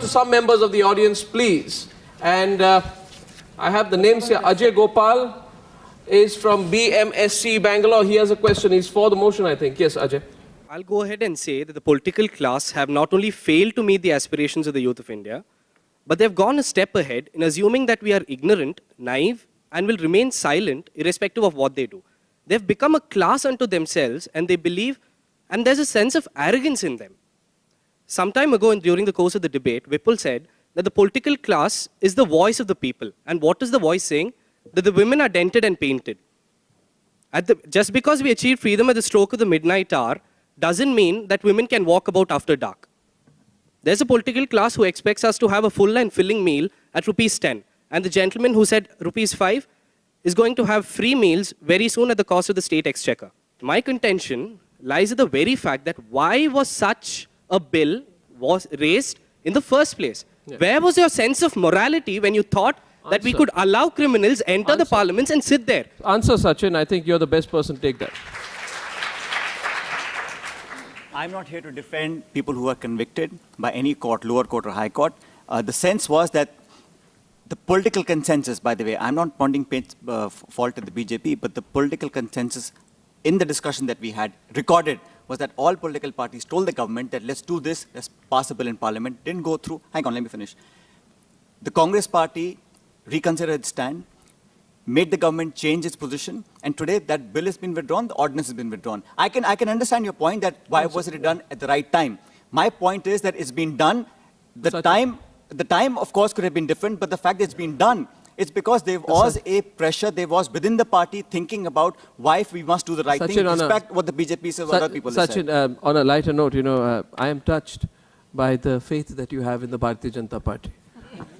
to some members of the audience, please. And I have the names here. Ajay Gopal is from BMSC Bangalore. He has a question. He's for the motion, I think. Yes, Ajay. I'll go ahead and say that the political class have not only failed to meet the aspirations of the youth of India, but they've gone a step ahead in assuming that we are ignorant, naive, and will remain silent irrespective of what they do. They've become a class unto themselves, and they believe, and there's a sense of arrogance in them. Some time ago, and during the course of the debate, Vipul said that the political class is the voice of the people. And what is the voice saying? That the women are dented and painted. Just because we achieved freedom at the stroke of the midnight hour doesn't mean that women can walk about after dark. There's a political class who expects us to have a full and filling meal at rupees 10. And the gentleman who said rupees 5 is going to have free meals very soon at the cost of the state exchequer. My contention lies in the very fact that why was such a bill was raised in the first place? Yeah. Where was your sense of morality when you thought that we could allow criminals enter the parliaments and sit there? Answer, Sachin. I think you're the best person to take that. I'm not here to defend people who are convicted by any court, lower court or high court. The sense was that the political consensus, by the way, I'm not pointing fault at the BJP, but the political consensus in the discussion that we had recorded was that all political parties told the government that let's do this, let's pass a bill in parliament. Didn't go through. Hang on, let me finish. The Congress party reconsidered its stand, made the government change its position, and today that bill has been withdrawn, the ordinance has been withdrawn. I can understand your point that why wasn't it done at the right time. My point is that it's been done. The time, of course, could have been different, but the fact that it's been done, it's because there was a pressure, there was within the party thinking about why we must do the right thing, respect what the BJP says, what other people have said. Sachin, on a lighter note, I am touched by the faith that you have in the Bharatiya Janata Party.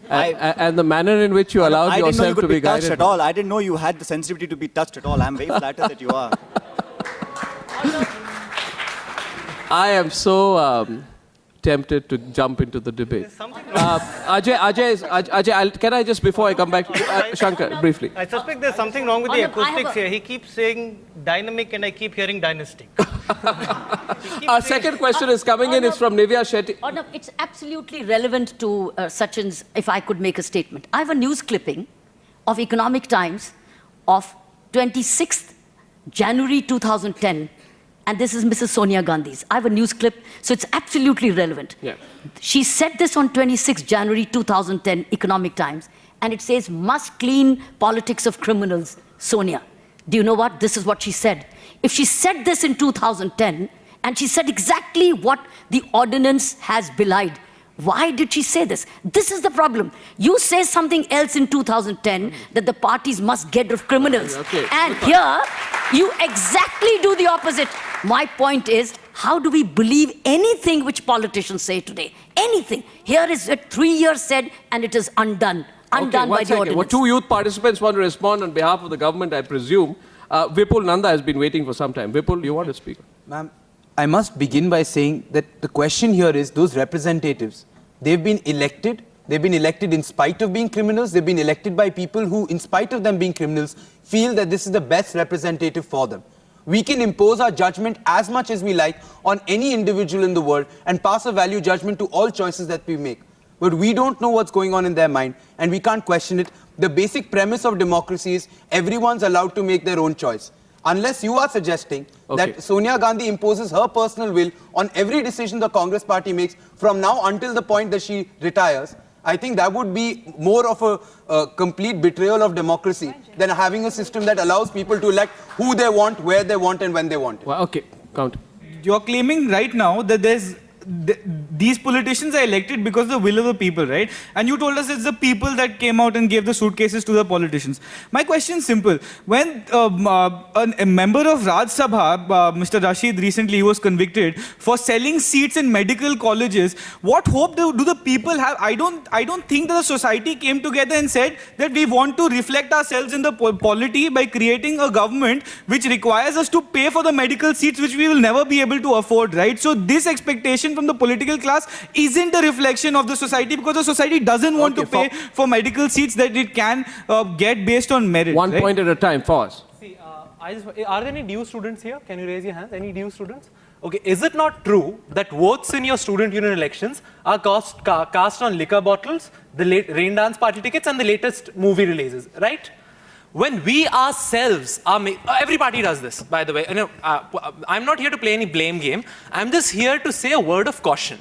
And the manner in which you allowed yourself to be guided. Touched at all. I didn't know you had the sensitivity to be touched at all. I'm very flattered that you are. I am so tempted to jump into the debate. Ajay, can I just, before I come back to Shankar, briefly? I suspect there's something wrong with the acoustics here. He keeps saying dynamic and I keep hearing dynastic. Our second question is coming in. It's from Nivya Shetty. It's absolutely relevant to Sachin's, if I could make a statement. I have a news clipping of Economic Times of 26th January 2010. And this is Mrs. Sonia Gandhi's. I have a news clip, so it's absolutely relevant. Yeah. She said this on 26 January 2010, Economic Times, and it says, must clean politics of criminals, Sonia. Do you know what? This is what she said. If she said this in 2010, and she said exactly what the ordinance has belied, why did she say this? This is the problem. You say something else in 2010, that the parties must get rid of criminals. Okay. And here, you exactly do the opposite. My point is, how do we believe anything which politicians say today? Anything. Here is it 3 years said, and it is undone. Undone by the ordinance. Well, two youth participants want to respond on behalf of the government, I presume. Vipul Nanda has been waiting for some time. Vipul, you want to speak? Ma'am, I must begin by saying that the question here is those representatives, they've been elected in spite of being criminals, they've been elected by people who, in spite of them being criminals, feel that this is the best representative for them. We can impose our judgment as much as we like on any individual in the world and pass a value judgment to all choices that we make. But we don't know what's going on in their mind and we can't question it. The basic premise of democracy is everyone's allowed to make their own choice. Unless you are suggesting that Sonia Gandhi imposes her personal will on every decision the Congress party makes from now until the point that she retires, I think that would be more of a complete betrayal of democracy than having a system that allows people to elect who they want, where they want, and when they want. Well, okay, count. You're claiming right now that these politicians are elected because of the will of the people, right? And you told us it's the people that came out and gave the suitcases to the politicians. My question is simple. When a member of Raj Sabha, Mr. Rashid, recently he was convicted for selling seats in medical colleges, what hope do the people have? I don't think that the society came together and said that we want to reflect ourselves in the polity by creating a government which requires us to pay for the medical seats which we will never be able to afford, right? So this expectation from the political class isn't a reflection of the society because the society doesn't want to pay for medical seats that it can get based on merit. One point at a time, for us. See, are there any DU students here? Can you raise your hands? Any DU students? Okay, is it not true that votes in your student union elections are cast on liquor bottles, the rain dance party tickets, and the latest movie releases, right? When we ourselves are, every party does this, by the way. You know, I'm not here to play any blame game. I'm just here to say a word of caution.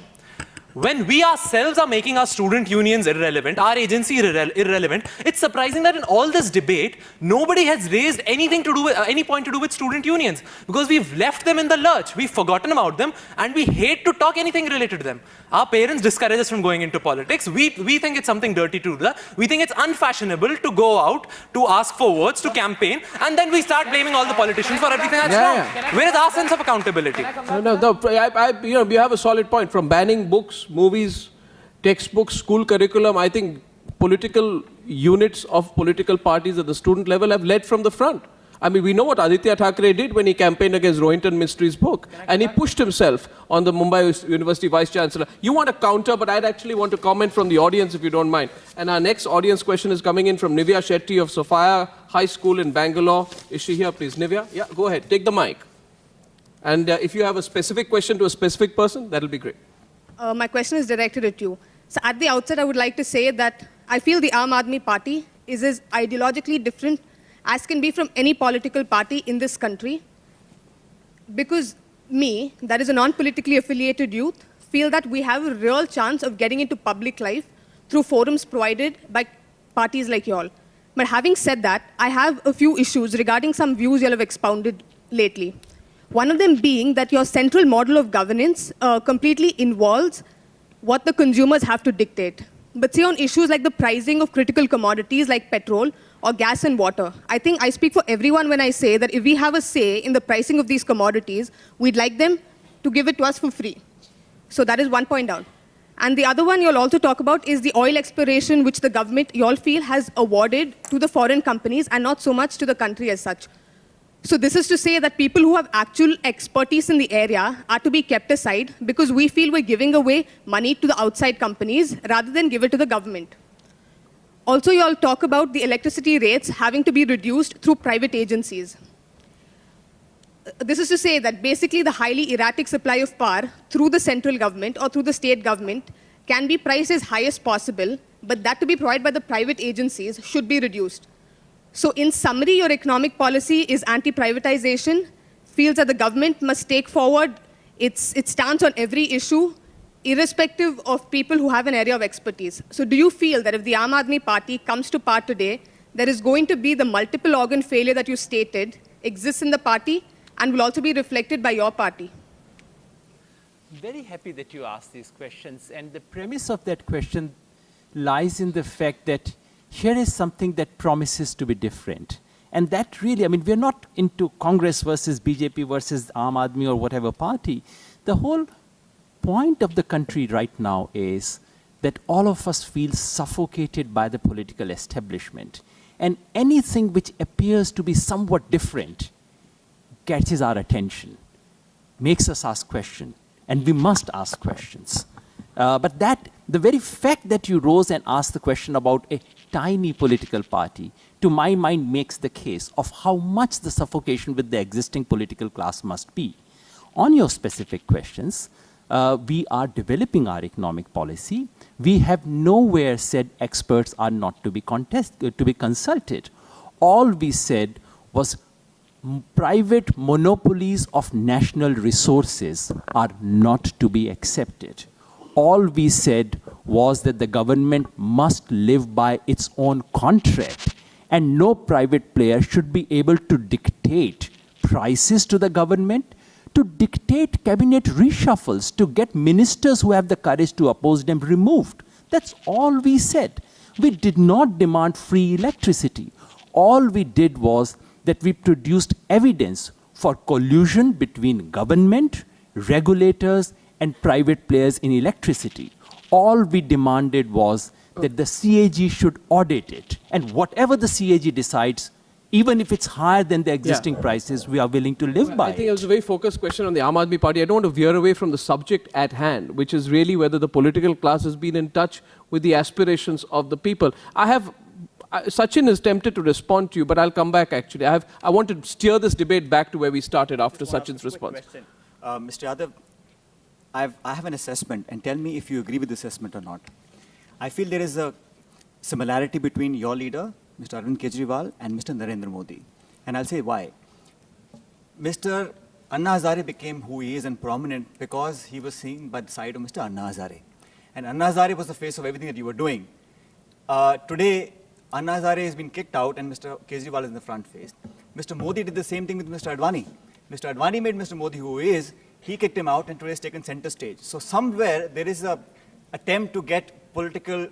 When we ourselves are making our student unions irrelevant, our agency irrelevant, it's surprising that in all this debate, nobody has raised anything to do with, any point to do with student unions, because we've left them in the lurch, we've forgotten about them, and we hate to talk anything related to them. Our parents discourage us from going into politics. We think it's something dirty to do that. We think it's unfashionable to go out, to ask for votes, to campaign, and then we start blaming all the politicians for everything that's wrong. Where is our sense of accountability? No, we have a solid point. From banning books, movies, textbooks, school curriculum, I think political units of political parties at the student level have led from the front. I mean, we know what Aditya Thackeray did when he campaigned against Rohinton Mistri's book. And he pushed himself on the Mumbai University Vice-Chancellor. You want a counter, but I'd actually want to comment from the audience, if you don't mind. And our next audience question is coming in from Nivya Shetty of Sophia High School in Bangalore. Is she here, please? Nivya? Yeah, go ahead. Take the mic. And if you have a specific question to a specific person, that'll be great. My question is directed at you. So at the outset, I would like to say that I feel the Aam Aadmi Party is as ideologically different as can be from any political party in this country. Because me, that is a non-politically affiliated youth, feel that we have a real chance of getting into public life through forums provided by parties like y'all. But having said that, I have a few issues regarding some views y'all have expounded lately. One of them being that your central model of governance completely involves what the consumers have to dictate. But say on issues like the pricing of critical commodities like petrol or gas and water, I think I speak for everyone when I say that if we have a say in the pricing of these commodities, we'd like them to give it to us for free. So that is one point down. And the other one you'll also talk about is the oil exploration which the government, y'all feel, has awarded to the foreign companies and not so much to the country as such. So this is to say that people who have actual expertise in the area are to be kept aside because we feel we're giving away money to the outside companies rather than give it to the government. Also, you all talk about the electricity rates having to be reduced through private agencies. This is to say that basically the highly erratic supply of power through the central government or through the state government can be priced as high as possible, but that to be provided by the private agencies should be reduced. So in summary, your economic policy is anti-privatization, feels that the government must take forward its stance on every issue, irrespective of people who have an area of expertise. So do you feel that if the Aam Aadmi Party comes to power today, there is going to be the multiple organ failure that you stated exists in the party and will also be reflected by your party? Very happy that you asked these questions. And the premise of that question lies in the fact that here is something that promises to be different. And that really, I mean, we're not into Congress versus BJP versus Aam Aadmi or whatever party. The whole point of the country right now is that all of us feel suffocated by the political establishment. And anything which appears to be somewhat different catches our attention, makes us ask questions. And we must ask questions. But the very fact that you rose and asked the question about a tiny political party, to my mind, makes the case of how much the suffocation with the existing political class must be. On your specific questions, we are developing our economic policy. We have nowhere said experts are not to be consulted. All we said was private monopolies of national resources are not to be accepted. All we said was that the government must live by its own contract, and no private player should be able to dictate prices to the government, to dictate cabinet reshuffles, to get ministers who have the courage to oppose them removed. That's all we said. We did not demand free electricity. All we did was that we produced evidence for collusion between government, regulators, and private players in electricity. All we demanded was that the CAG should audit it. And whatever the CAG decides, even if it's higher than the existing prices, we are willing to live by it. I think it was a very focused question on the Aam Aadmi Party. I don't want to veer away from the subject at hand, which is really whether the political class has been in touch with the aspirations of the people. Sachin is tempted to respond to you, but I'll come back actually. I want to steer this debate back to where we started after Sachin's response. Mr. Yadav, I have an assessment, and tell me if you agree with the assessment or not. I feel there is a similarity between your leader, Mr. Arvind Kejriwal, and Mr. Narendra Modi. And I'll say why. Mr. Anna Hazare became who he is and prominent because he was seen by the side of Mr. Anna Hazare. And Anna Hazare was the face of everything that you were doing. Today, Anna Hazare has been kicked out and Mr. Kejriwal is in the front face. Mr. Modi did the same thing with Mr. Advani. Mr. Advani made Mr. Modi who he is, he kicked him out and today has taken center stage. So somewhere there is an attempt to get political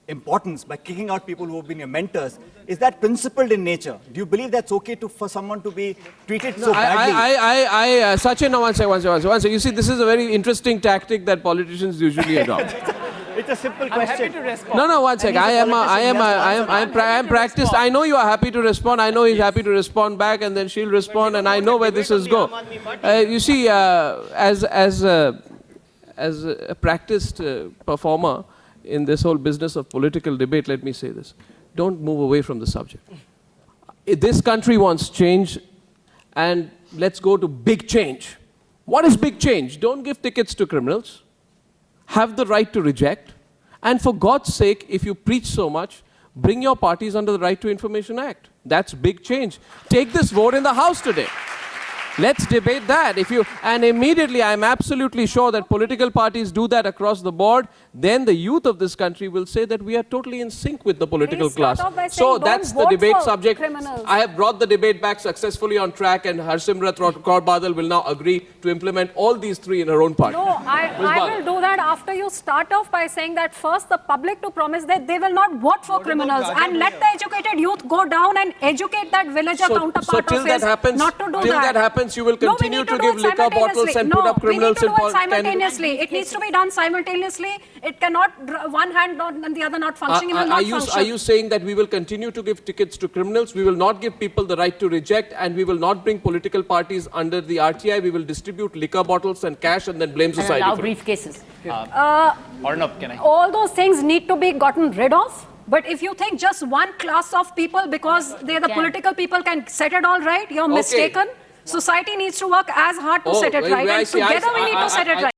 importance by kicking out people who have been your mentors. Is that principled in nature? Do you believe that's okay for someone to be treated so badly? Sachin, no, one second. You see, this is a very interesting tactic that politicians usually adopt. It's a simple question. No, one second. I am practiced. I know you are happy to respond. I know he's happy to respond back, and then she'll respond, and I know where this is go. You see, as a practiced performer in this whole business of political debate, let me say this. Don't move away from the subject. This country wants change, and let's go to big change. What is big change? Don't give tickets to criminals. Have the right to reject. And for God's sake, if you preach so much, bring your parties under the Right to Information Act. That's big change. Take this vote in the House today. Let's debate that. And immediately, I'm absolutely sure that political parties do that across the board, then the youth of this country will say that we are totally in sync with the political class. So that's the debate subject. Criminals. I have brought the debate back successfully on track, and Harsimrat Kaur Badal will now agree to implement all these three in her own party. No, I will do that after you start off by saying that first the public to promise that they will not vote for criminals and let the educated youth go down and educate that villager counterpart so till of that his happens, not to do till that happens, you will continue to give liquor bottles and put up criminals in politics. Simultaneously. It needs to be done simultaneously. It cannot, one hand and the other not functioning. It will not function. Are you saying that we will continue to give tickets to criminals? We will not give people the right to reject, and we will not bring political parties under the RTI. We will distribute liquor bottles and cash and then blame society allow for it. briefcases. Arnab, can I? All those things need to be gotten rid of. But if you think just one class of people, because they're the political people, can set it all right, you're mistaken. Society needs to work as hard to set it right. And together we need to set it right.